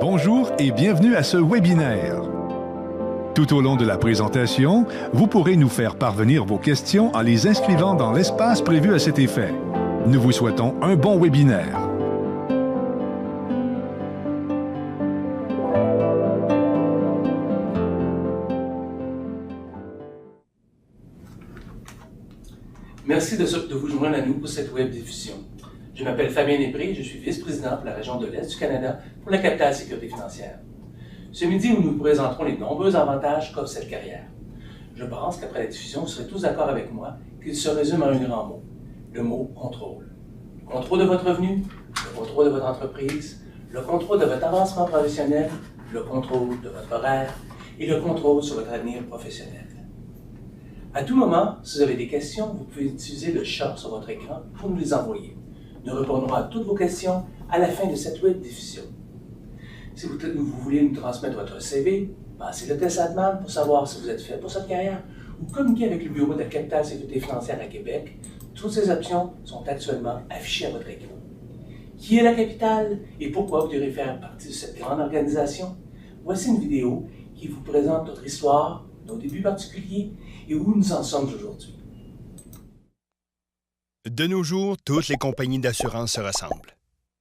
Bonjour et bienvenue à ce webinaire. Tout au long de la présentation, vous pourrez nous faire parvenir vos questions en les inscrivant dans l'espace prévu à cet effet. Nous vous souhaitons un bon webinaire. Merci de vous joindre à nous pour cette web diffusion. Je m'appelle Fabien Després, je suis vice-président pour la région de l'Est du Canada pour la Capitale Sécurité financière. Ce midi, nous vous présenterons les nombreux avantages qu'offre cette carrière. Je pense qu'après la diffusion, vous serez tous d'accord avec moi qu'il se résume en un grand mot, le mot contrôle. Le contrôle de votre revenu, le contrôle de votre entreprise, le contrôle de votre avancement professionnel, le contrôle de votre horaire et le contrôle sur votre avenir professionnel. À tout moment, si vous avez des questions, vous pouvez utiliser le chat sur votre écran pour nous les envoyer. Nous répondrons à toutes vos questions à la fin de cette web diffusion. Si vous voulez nous transmettre votre CV, passez le test ADMAN pour savoir si vous êtes fait pour cette carrière ou communiquer avec le bureau de la Capitale Sécurité financière à Québec. Toutes ces options sont actuellement affichées à votre écran. Qui est la Capitale et pourquoi vous devez faire partie de cette grande organisation? Voici une vidéo qui vous présente notre histoire, nos débuts particuliers et où nous en sommes aujourd'hui. De nos jours, toutes les compagnies d'assurance se ressemblent.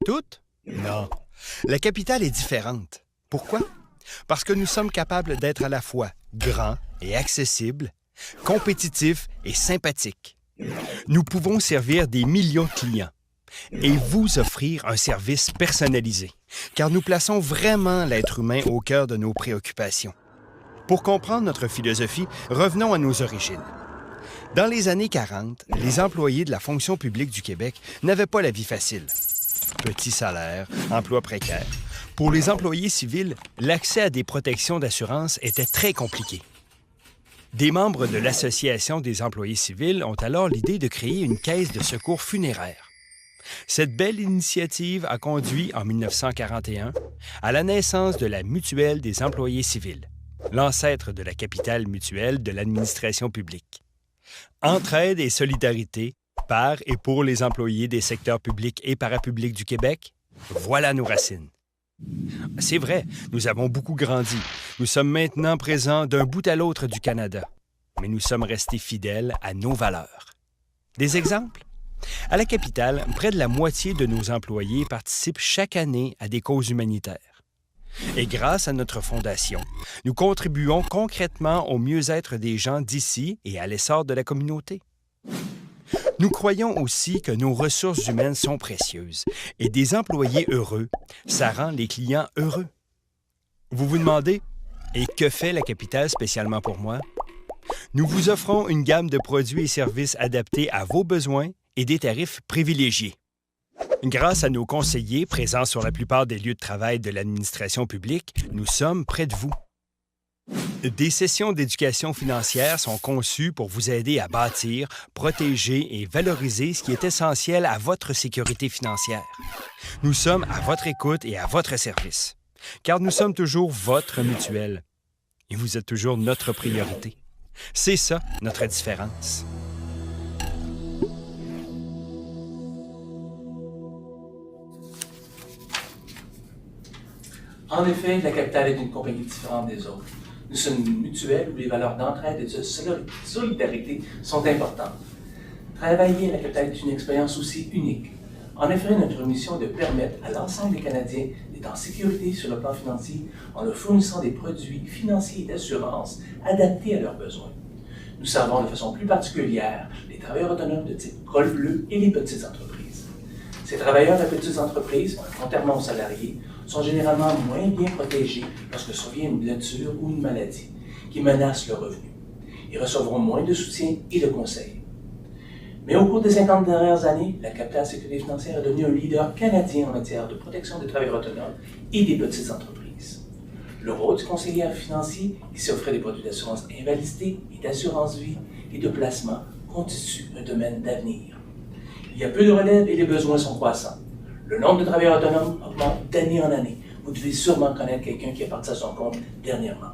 Toutes? Non. La Capitale est différente. Pourquoi? Parce que nous sommes capables d'être à la fois grands et accessibles, compétitifs et sympathiques. Nous pouvons servir des millions de clients et vous offrir un service personnalisé, car nous plaçons vraiment l'être humain au cœur de nos préoccupations. Pour comprendre notre philosophie, revenons à nos origines. Dans les années 40, les employés de la fonction publique du Québec n'avaient pas la vie facile. Petits salaires, emplois précaires. Pour les employés civils, l'accès à des protections d'assurance était très compliqué. Des membres de l'Association des employés civils ont alors l'idée de créer une caisse de secours funéraire. Cette belle initiative a conduit, en 1941, à la naissance de la Mutuelle des employés civils, l'ancêtre de la Capitale mutuelle de l'administration publique. Entraide et solidarité par et pour les employés des secteurs publics et parapublics du Québec, voilà nos racines. C'est vrai, nous avons beaucoup grandi. Nous sommes maintenant présents d'un bout à l'autre du Canada, mais nous sommes restés fidèles à nos valeurs. Des exemples? À la Capitale, près de la moitié de nos employés participent chaque année à des causes humanitaires. Et grâce à notre fondation, nous contribuons concrètement au mieux-être des gens d'ici et à l'essor de la communauté. Nous croyons aussi que nos ressources humaines sont précieuses et des employés heureux, ça rend les clients heureux. Vous vous demandez, et que fait la Capitale spécialement pour moi? Nous vous offrons une gamme de produits et services adaptés à vos besoins et des tarifs privilégiés. Grâce à nos conseillers présents sur la plupart des lieux de travail de l'administration publique, nous sommes près de vous. Des sessions d'éducation financière sont conçues pour vous aider à bâtir, protéger et valoriser ce qui est essentiel à votre sécurité financière. Nous sommes à votre écoute et à votre service, car nous sommes toujours votre mutuelle et vous êtes toujours notre priorité. C'est ça, notre différence. En effet, la Capitale est une compagnie différente des autres. Nous sommes une mutuelle où les valeurs d'entraide et de solidarité sont importantes. Travailler à la Capitale est une expérience aussi unique. En effet, notre mission est de permettre à l'ensemble des Canadiens d'être en sécurité sur le plan financier en leur fournissant des produits financiers et d'assurance adaptés à leurs besoins. Nous servons de façon plus particulière les travailleurs autonomes de type col bleu et les petites entreprises. Ces travailleurs de petites entreprises, contrairement aux salariés, sont généralement moins bien protégés lorsque survient une blessure ou une maladie qui menace leur revenu. Ils recevront moins de soutien et de conseils. Mais au cours des 50 dernières années, la Capitale Sécurité financière est devenue un leader canadien en matière de protection des travailleurs autonomes et des petites entreprises. Le rôle du conseiller financier, qui s'offrait des produits d'assurance invalidité et d'assurance vie et de placement, constitue un domaine d'avenir. Il y a peu de relève et les besoins sont croissants. Le nombre de travailleurs autonomes augmente d'année en année. Vous devez sûrement connaître quelqu'un qui est parti à son compte dernièrement.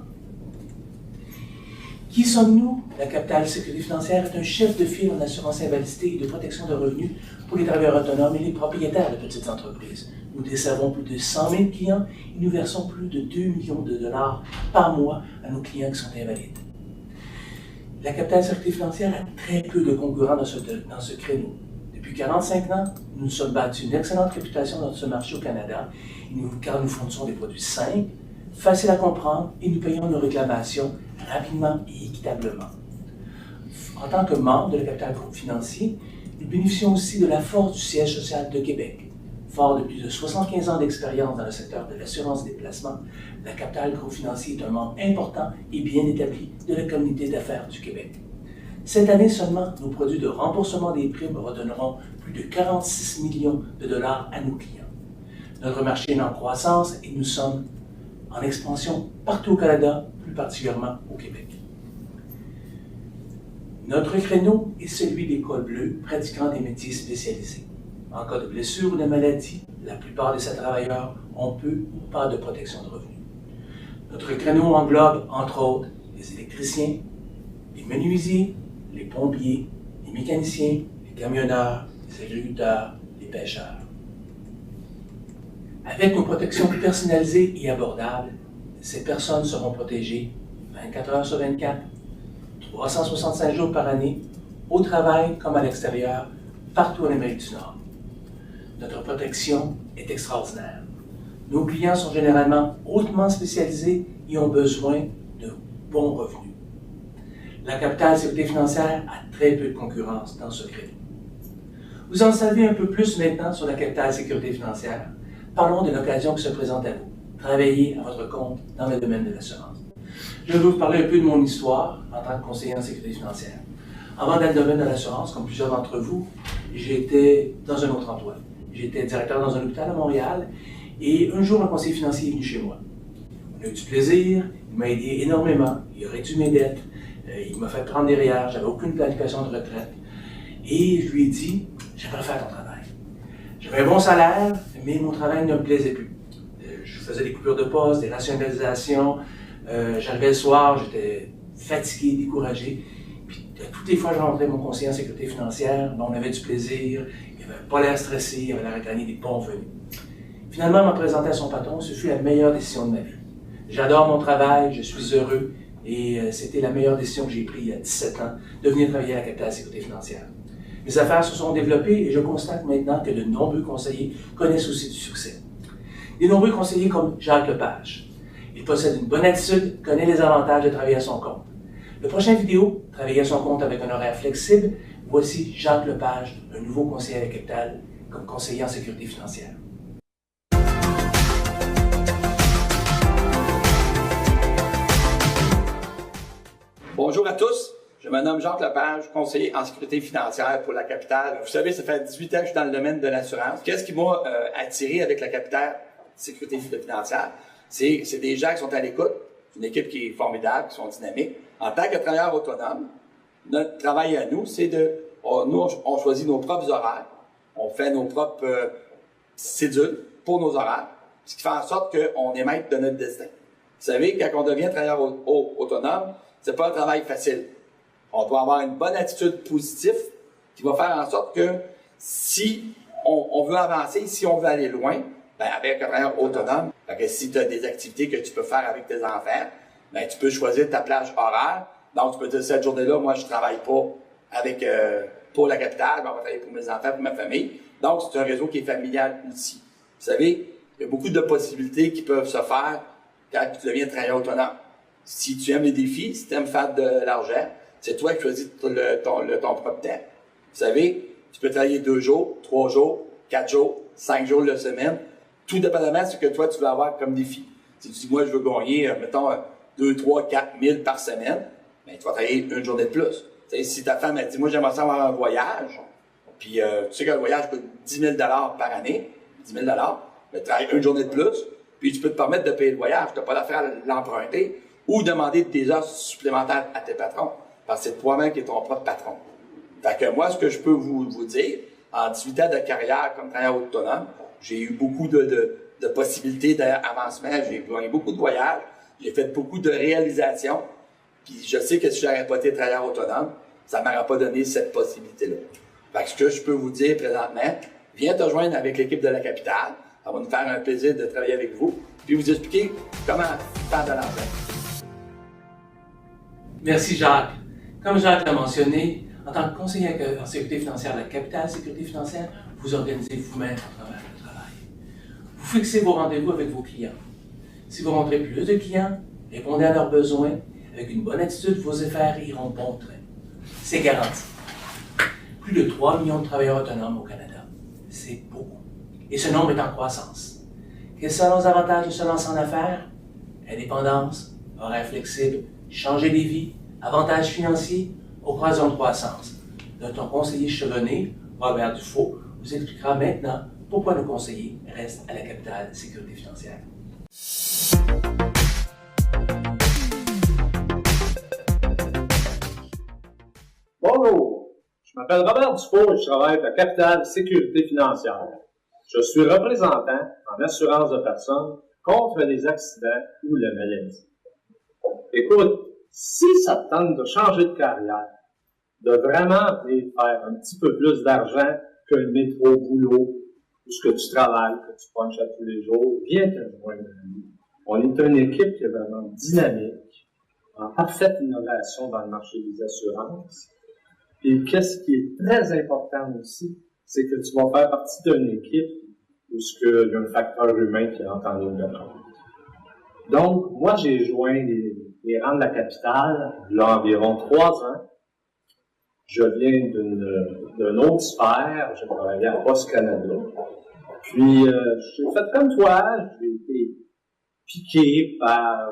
Qui sommes-nous? La Capitale Sécurité Financière est un chef de file en assurance invalidité et de protection de revenus pour les travailleurs autonomes et les propriétaires de petites entreprises. Nous desservons plus de 100 000 clients et nous versons plus de 2 millions de dollars par mois à nos clients qui sont invalides. La Capitale Sécurité Financière a très peu de concurrents dans ce créneau. Depuis 45 ans, nous nous sommes battus une excellente réputation dans ce marché au Canada, car nous fournissons des produits simples, faciles à comprendre et nous payons nos réclamations rapidement et équitablement. En tant que membre de la Capitale Groupe Financier, nous bénéficions aussi de la force du siège social de Québec. Fort de plus de 75 ans d'expérience dans le secteur de l'assurance des placements, la Capitale Groupe Financier est un membre important et bien établi de la communauté d'affaires du Québec. Cette année seulement, nos produits de remboursement des primes redonneront plus de 46 millions de dollars à nos clients. Notre marché est en croissance et nous sommes en expansion partout au Canada, plus particulièrement au Québec. Notre créneau est celui des cols bleus pratiquant des métiers spécialisés. En cas de blessure ou de maladie, la plupart de ces travailleurs ont peu ou pas de protection de revenus. Notre créneau englobe, entre autres, les électriciens, les menuisiers, les pompiers, les mécaniciens, les camionneurs, les agriculteurs, les pêcheurs. Avec nos protections personnalisées et abordables, ces personnes seront protégées 24 heures sur 24, 365 jours par année, au travail comme à l'extérieur, partout en Amérique du Nord. Notre protection est extraordinaire. Nos clients sont généralement hautement spécialisés et ont besoin de bons revenus. La Capitale Sécurité Financière a très peu de concurrence dans ce créneau. Vous en savez un peu plus maintenant sur la Capitale Sécurité Financière. Parlons de l'occasion qui se présente à vous. Travailler à votre compte dans le domaine de l'assurance. Je vais vous parler un peu de mon histoire en tant que conseiller en sécurité financière. Avant d'être dans le domaine de l'assurance, comme plusieurs d'entre vous, j'étais dans un autre emploi. J'étais directeur dans un hôpital à Montréal et un jour, un conseiller financier est venu chez moi. On a eu du plaisir, il m'a aidé énormément, il a réduit mes dettes, il m'a fait prendre des REER, j'avais aucune planification de retraite. Et je lui ai dit, j'aimerais faire ton travail. J'avais un bon salaire, mais mon travail ne me plaisait plus. Je faisais des coupures de poste, des rationalisations. J'arrivais le soir, j'étais fatigué, découragé. Puis toutes les fois que je rentrais mon conseiller en sécurité financière, on avait du plaisir, il n'avait pas l'air stressé, il avait l'air de gagner des bons revenus. Finalement, il m'a présenté à son patron, ce fut la meilleure décision de ma vie. J'adore mon travail, je suis heureux et c'était la meilleure décision que j'ai prise il y a 17 ans, de venir travailler à la Capitale Sécurité Financière. Mes affaires se sont développées et je constate maintenant que de nombreux conseillers connaissent aussi du succès. Des nombreux conseillers comme Jacques Lepage. Il possède une bonne attitude, connaît les avantages de travailler à son compte. La prochaine vidéo, travailler à son compte avec un horaire flexible, voici Jacques Lepage, un nouveau conseiller à la Capitale, comme conseiller en sécurité financière. Bonjour à tous, je me nomme Jacques Lepage, conseiller en sécurité financière pour la Capitale. Vous savez, ça fait 18 ans que je suis dans le domaine de l'assurance. Qu'est-ce qui m'a attiré avec la Capitale Sécurité financière? C'est des gens qui sont à l'écoute, une équipe qui est formidable, qui sont dynamiques. En tant que travailleur autonome, notre travail à nous, c'est on choisit nos propres horaires, on fait nos propres cédules pour nos horaires, ce qui fait en sorte qu'on est maître de notre destin. Vous savez, quand on devient travailleur autonome, c'est pas un travail facile. On doit avoir une bonne attitude positive qui va faire en sorte que si on veut avancer, si on veut aller loin, ben avec un travailleur autonome, que si tu as des activités que tu peux faire avec tes enfants, ben tu peux choisir ta plage horaire. Donc, tu peux dire, cette journée-là, moi, je travaille pas pour la Capitale, ben, on va travailler pour mes enfants, pour ma famille. Donc, c'est un réseau qui est familial aussi. Vous savez, il y a beaucoup de possibilités qui peuvent se faire quand tu deviens travailleur autonome. Si tu aimes les défis, si tu aimes faire de l'argent, c'est toi qui choisis ton propre temps. Vous savez, tu peux travailler 2 jours, 3 jours, 4 jours, 5 jours de semaine, tout dépendamment de ce que toi, tu veux avoir comme défi. Si tu dis, moi, je veux gagner, mettons, 2, 3, 4 000 par semaine, ben, tu vas travailler une journée de plus. Tu sais, si ta femme, elle dit, moi, j'aimerais ça avoir un voyage, puis tu sais qu'un voyage coûte 10 000 par année, 10 000 ben, tu travailles une journée de plus, puis tu peux te permettre de payer le voyage. Tu n'as pas d'affaire à l'emprunter ou demander des heures supplémentaires à tes patrons, parce que c'est toi-même qui es ton propre patron. Fait que moi, ce que je peux vous dire, en 18 ans de carrière comme travailleur autonome, j'ai eu beaucoup de possibilités d'avancement, j'ai gagné beaucoup de voyages, j'ai fait beaucoup de réalisations, Puis je sais que si je n'aurais pas été travailleur autonome, ça ne m'aurait pas donné cette possibilité-là. Fait que ce que je peux vous dire présentement, viens te joindre avec l'équipe de la capitale. Ça va nous faire un plaisir de travailler avec vous, puis vous expliquer comment faire de l'argent. Merci Jacques. Comme Jacques l'a mentionné, en tant que conseiller en sécurité financière de la capitale sécurité financière, vous organisez vous-même votre horaire de travail. Vous fixez vos rendez-vous avec vos clients. Si vous rencontrez plus de clients, répondez à leurs besoins. Avec une bonne attitude, vos affaires iront bon train. C'est garanti. Plus de 3 millions de travailleurs autonomes au Canada. C'est beaucoup. Et ce nombre est en croissance. Quels sont les avantages de se lancer en affaires? Indépendance, horaires flexibles, changer des vies, avantages financiers, occasion de croissance. Notre conseiller chevronné, Robert Dufault, vous expliquera maintenant pourquoi nos conseillers restent à la capitale sécurité financière. Bonjour, je m'appelle Robert Dufault et je travaille à la capitale sécurité financière. Je suis représentant en assurance de personnes contre les accidents ou la maladie. Écoute, si ça te tente de changer de carrière, de vraiment venir faire un petit peu plus d'argent que le métro boulot, ou ce que tu travailles, que tu punches à tous les jours, viens te joindre à nous. On est une équipe qui est vraiment dynamique, en parfaite innovation dans le marché des assurances. Et qu'est-ce qui est très important aussi, c'est que tu vas faire partie d'une équipe où il y a un facteur humain qui entre en ligne de compte. Donc, moi, j'ai joint les rangs de la capitale il y a environ 3 ans. Je viens d'une autre sphère, j'ai travaillé à Poste Canada. Puis, j'ai fait comme toi, j'ai été piqué par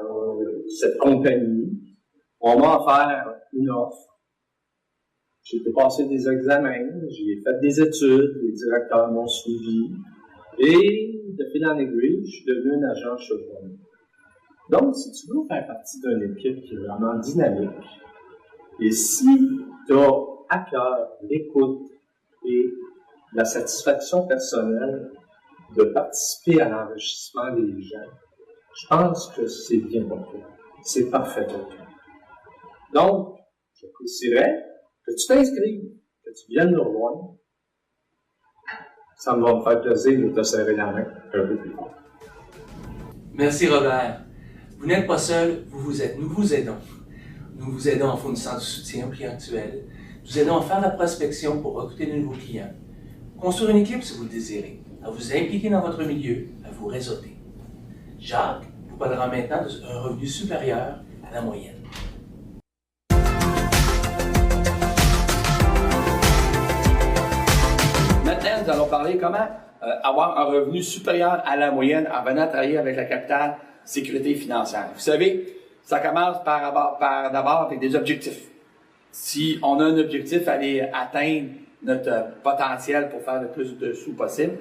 cette compagnie. On m'a offert une offre. J'ai passé des examens, j'ai fait des études, les directeurs m'ont suivi. Et, de fil en aiguille, je suis devenu un agent chevronné. Donc, si tu veux faire partie d'une équipe qui est vraiment dynamique, et si tu as à cœur l'écoute et la satisfaction personnelle de participer à l'enrichissement des gens, je pense que c'est bien pour toi. C'est parfait pour toi. Donc, je précierais que tu t'inscrives, que tu viennes nous rejoindre. Ça va me faire plaisir de te serrer la main un peu plus fort. Merci Robert. Vous n'êtes pas seul, vous vous êtes. Nous vous aidons. Nous vous aidons en fournissant du soutien aux clients actuels. Nous aidons à faire la prospection pour recruter de nouveaux clients. Construire une équipe si vous le désirez. À vous impliquer dans votre milieu, à vous réseauter. Jacques vous parlera maintenant d'un revenu supérieur à la moyenne. Maintenant, nous allons parler comment avoir un revenu supérieur à la moyenne en venant travailler avec la capitale sécurité financière. Vous savez, ça commence d'abord avec des objectifs. Si on a un objectif, aller atteindre notre potentiel pour faire le plus de sous possible,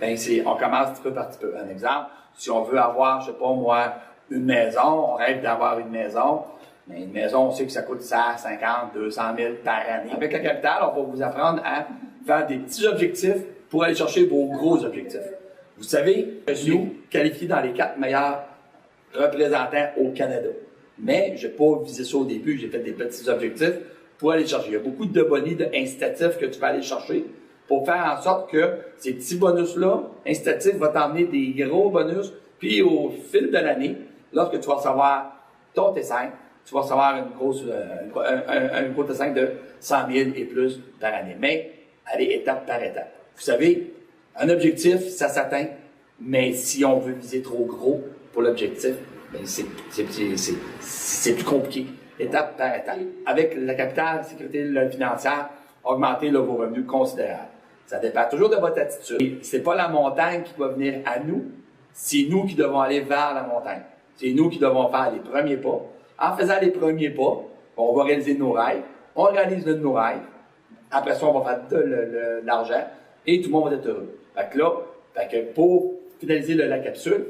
ben on commence petit peu par petit peu. Un exemple, si on veut avoir, je sais pas moi, une maison, on rêve d'avoir une maison, mais une maison, on sait que ça coûte 100, 50, 200 000 par année. Avec la capitale, on va vous apprendre à faire des petits objectifs pour aller chercher vos gros objectifs. Vous savez, je suis qualifié dans les 4 meilleurs représentants au Canada. Mais je n'ai pas visé ça au début, j'ai fait des petits objectifs pour aller chercher. Il y a beaucoup de bonus, d'incitatifs que tu vas aller chercher pour faire en sorte que ces petits bonus-là, incitatifs, vont t'emmener des gros bonus. Puis au fil de l'année, lorsque tu vas recevoir ton T5, tu vas recevoir un gros T5 de 100 000 et plus par année. Mais allez étape par étape. Vous savez, un objectif, ça s'atteint, mais si on veut viser trop gros pour l'objectif, ben c'est plus compliqué, étape par étape. Avec la capitale sécurité financière, augmenter vos revenus considérables. Ça dépend toujours de votre attitude. C'est pas la montagne qui va venir à nous, c'est nous qui devons aller vers la montagne. C'est nous qui devons faire les premiers pas. En faisant les premiers pas, on va réaliser nos rêves. On réalise nos rêves. Après ça, on va faire de l'argent et tout le monde va être heureux. Fait que pour finaliser la capsule,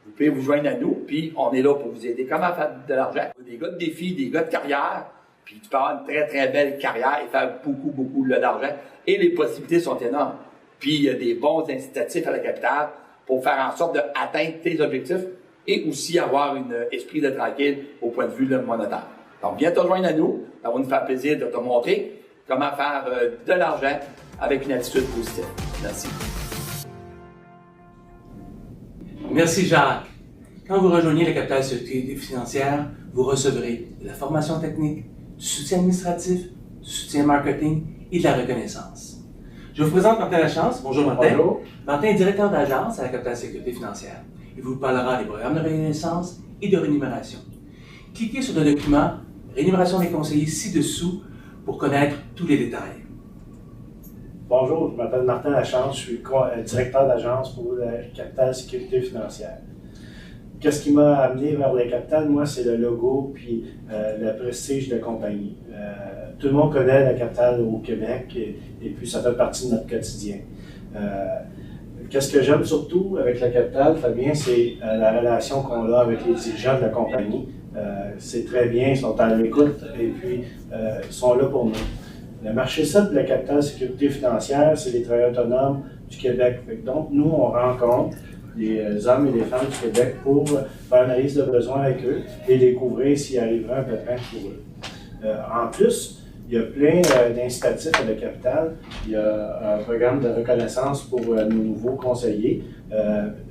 vous pouvez vous joindre à nous, puis on est là pour vous aider. Comment faire de l'argent? Des gars de défi, des gars de carrière, puis tu peux avoir une très, très belle carrière et faire beaucoup d'argent. Et les possibilités sont énormes. Puis il y a des bons incitatifs à la capitale pour faire en sorte d'atteindre tes objectifs et aussi avoir un esprit de tranquille au point de vue monétaire. Donc, viens te joindre à nous. Ça va nous faire plaisir de te montrer comment faire de l'argent avec une attitude positive. Merci. Merci Jacques. Quand vous rejoignez la capitale sécurité financière, vous recevrez de la formation technique, du soutien administratif, du soutien marketing et de la reconnaissance. Je vous présente Martin Lachance. Bonjour Martin. Bonjour. Martin est directeur d'agence à la capitale sécurité financière. Il vous parlera des programmes de reconnaissance et de rémunération. Cliquez sur le document Rémunération des conseillers ci-dessous pour connaître tous les détails. Bonjour, je m'appelle Martin Lachance, je suis directeur d'agence pour la capitale sécurité financière. Qu'est-ce qui m'a amené vers la capitale? Moi, c'est le logo puis le prestige de la compagnie. Tout le monde connaît la capitale au Québec et puis ça fait partie de notre quotidien. Qu'est-ce que j'aime surtout avec la capitale, Fabien, c'est la relation qu'on a avec les dirigeants de la compagnie. C'est très bien, ils sont à l'écoute et puis ils sont là pour nous. Le marché cible de la capitale sécurité financière, c'est les travailleurs autonomes du Québec. Donc, nous, on rencontre les hommes et les femmes du Québec pour faire une analyse de besoins avec eux et découvrir s'il arriverait un besoin pour eux. En plus, il y a plein d'incitatifs à la capitale. Il y a un programme de reconnaissance pour nos nouveaux conseillers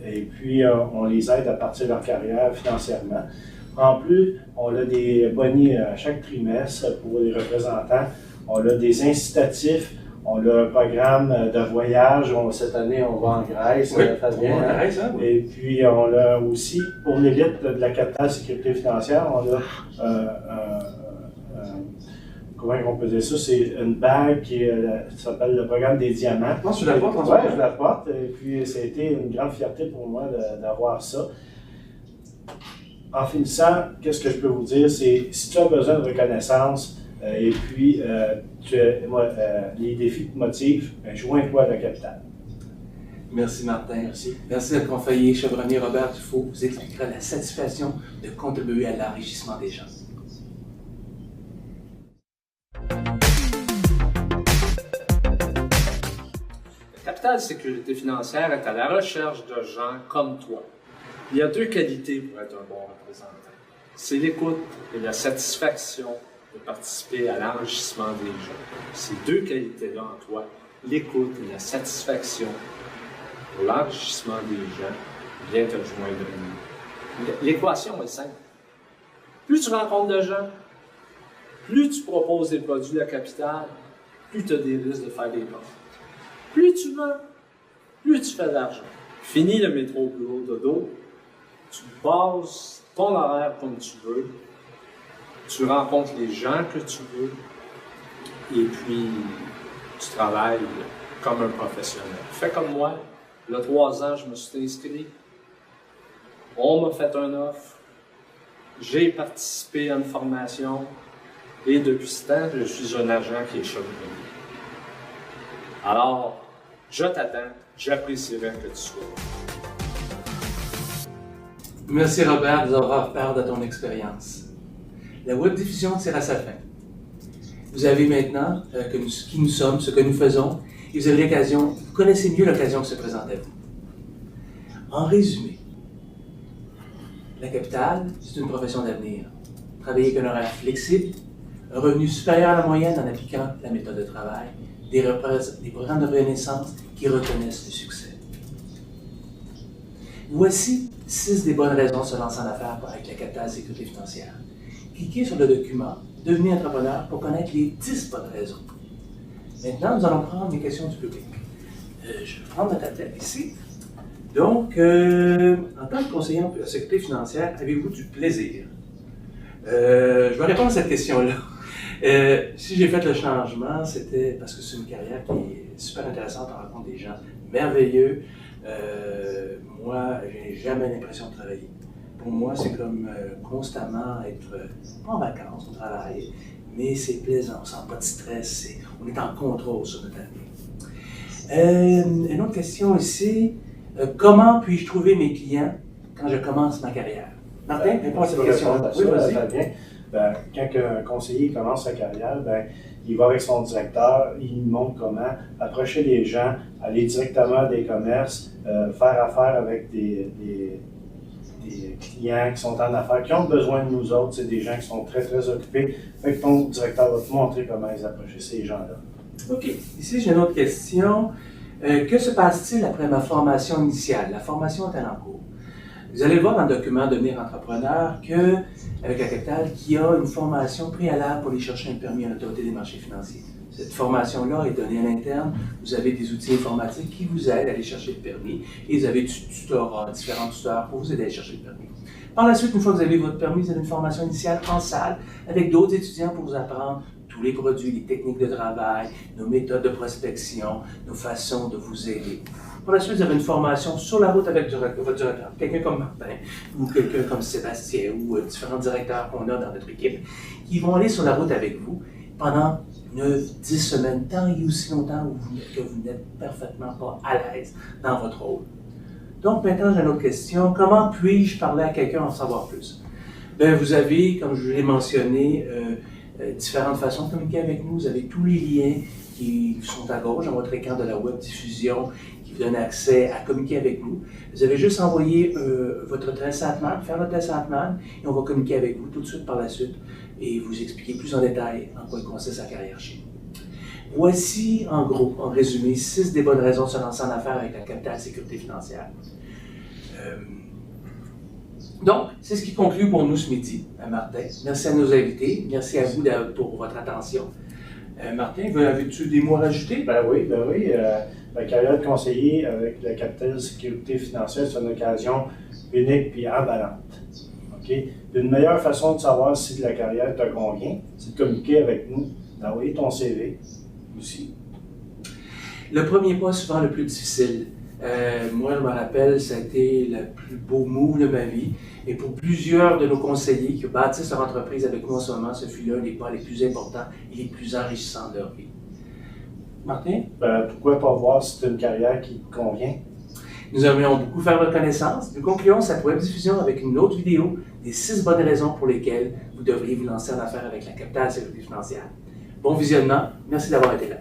et puis on les aide à partir de leur carrière financièrement. En plus, on a des bonnies à chaque trimestre pour les représentants. On a des incitatifs. On a un programme de voyage. Cette année, on va en Grèce. Oui, Fabien, on va en Grèce, hein? Et puis, on a aussi, pour l'élite de la capitale sécurité financière, on a comment on peut dire ça? C'est une bague qui s'appelle le programme des diamants. Non, tu la portes en ce Oui, moment? je la porte. Et puis, ça a été une grande fierté pour moi d'avoir ça. En finissant, qu'est-ce que je peux vous dire? C'est si tu as besoin de reconnaissance et puis les défis te motivent, joins-toi à la capitale. Merci Martin. Merci. Merci notre conseiller chevronnier Robert Dufault vous expliquera la satisfaction de contribuer à l'enrichissement des gens. La capitale sécurité financière est à la recherche de gens comme toi. Il y a 2 qualités pour être un bon représentant. C'est l'écoute et la satisfaction de participer à l'enrichissement des gens. Ces 2 qualités-là en toi, l'écoute et la satisfaction pour l'enrichissement des gens, viens te joindre à nous. L'équation est simple. Plus tu rencontres de gens, plus tu proposes des produits de la capitale, plus tu as des risques de faire des ventes. Plus tu vends, plus tu fais de l'argent. Fini le métro boulot dodo, tu bases ton horaire comme tu veux, tu rencontres les gens que tu veux, et puis tu travailles comme un professionnel. Fais comme moi, il y a 3 ans, je me suis inscrit, on m'a fait un offre, j'ai participé à une formation, et depuis ce temps, je suis un agent qui est chevronné. Alors, je t'attends, j'apprécierais que tu sois là. Merci Robert de nous avoir fait part de ton expérience. La web diffusion tire à sa fin. Vous avez maintenant qui nous sommes, ce que nous faisons, et vous avez l'occasion, vous connaissez mieux l'occasion qui se présente à vous. En résumé, la capitale, c'est une profession d'avenir. Travailler avec un horaire flexible, un revenu supérieur à la moyenne en appliquant la méthode de travail, des programmes de reconnaissance qui reconnaissent le succès. Voici 6 des bonnes raisons de se lancer en affaires avec la capitale sécurité financière. Cliquez sur le document « Devenir entrepreneur » pour connaître les 10 bonnes raisons. Maintenant, nous allons prendre les questions du public. Je vais prendre ma tablette ici. Donc, en tant que conseiller en sécurité financière, avez-vous du plaisir? Je vais répondre à cette question-là. Si j'ai fait le changement, c'était parce que c'est une carrière qui est super intéressante. On rencontre des gens merveilleux. Moi, j'ai jamais l'impression de travailler. Pour moi, c'est comme constamment être, pas en vacances, on travaille, mais c'est plaisant, on ne sent pas de stress, on est en contrôle sur notre avenir. Une autre question ici, comment puis-je trouver mes clients quand je commence ma carrière? Martin, réponds à cette question-là. Oui, vas-y. Quand un conseiller commence sa carrière, il va avec son directeur, il nous montre comment approcher les gens, aller directement des commerces, faire affaire avec des des clients qui sont en affaires, qui ont besoin de nous autres. C'est des gens qui sont très, très occupés. Fait que ton directeur va te montrer comment ils approcher ces gens-là. OK. Ici, j'ai une autre question. Que se passe-t-il après ma formation initiale? La formation est en cours. Vous allez voir dans le document Devenir entrepreneur qu'avec la capitale, qu'il y a une formation préalable pour aller chercher un permis à l'autorité des marchés financiers. Cette formation-là est donnée à l'interne. Vous avez des outils informatiques qui vous aident à aller chercher le permis et vous avez différents tuteurs pour vous aider à aller chercher le permis. Par la suite, une fois que vous avez votre permis, vous avez une formation initiale en salle avec d'autres étudiants pour vous apprendre tous les produits, les techniques de travail, nos méthodes de prospection, nos façons de vous aider. Par la suite, vous avez une formation sur la route avec votre directeur, quelqu'un comme Martin ou quelqu'un comme Sébastien ou différents directeurs qu'on a dans notre équipe qui vont aller sur la route avec vous pendant 9-10 semaines, tant et aussi longtemps que vous n'êtes parfaitement pas à l'aise dans votre rôle. Donc maintenant, j'ai une autre question. Comment puis-je parler à quelqu'un en savoir plus? Bien, vous avez, comme je l'ai mentionné, différentes façons de communiquer avec nous. Vous avez tous les liens qui sont à gauche dans votre écran de la web diffusion qui vous donne accès à communiquer avec nous. Vous avez juste envoyé votre test Atman, faire le test Atman, et on va communiquer avec vous tout de suite par la suite et vous expliquer plus en détail en quoi consiste sa carrière chez nous. Voici, en gros, en résumé, 6 des bonnes raisons de se lancer en affaires avec la capitale sécurité financière. Donc, c'est ce qui conclut pour nous ce midi, Martin. Merci à nos invités. Merci à vous pour votre attention. Martin, avais-tu des mots à rajouter? Ben oui. La carrière de conseiller avec la capitale sécurité financière, c'est une occasion unique et emballante. Okay? Une meilleure façon de savoir si la carrière te convient, c'est de communiquer avec nous, d'envoyer ton CV aussi. Le premier pas, souvent le plus difficile. Moi, je me rappelle, ça a été le plus beau move de ma vie. Et pour plusieurs de nos conseillers qui bâtissent leur entreprise avec nous en ce moment, ce fut l'un des pas les plus importants et les plus enrichissants de leur vie. Martin? Pourquoi pas voir si c'est une carrière qui te convient? Nous aimerions beaucoup faire votre connaissance. Nous concluons cette web diffusion avec une autre vidéo des 6 bonnes raisons pour lesquelles vous devriez vous lancer en affaires avec la capitale sécurité financière. Bon visionnement. Merci d'avoir été là.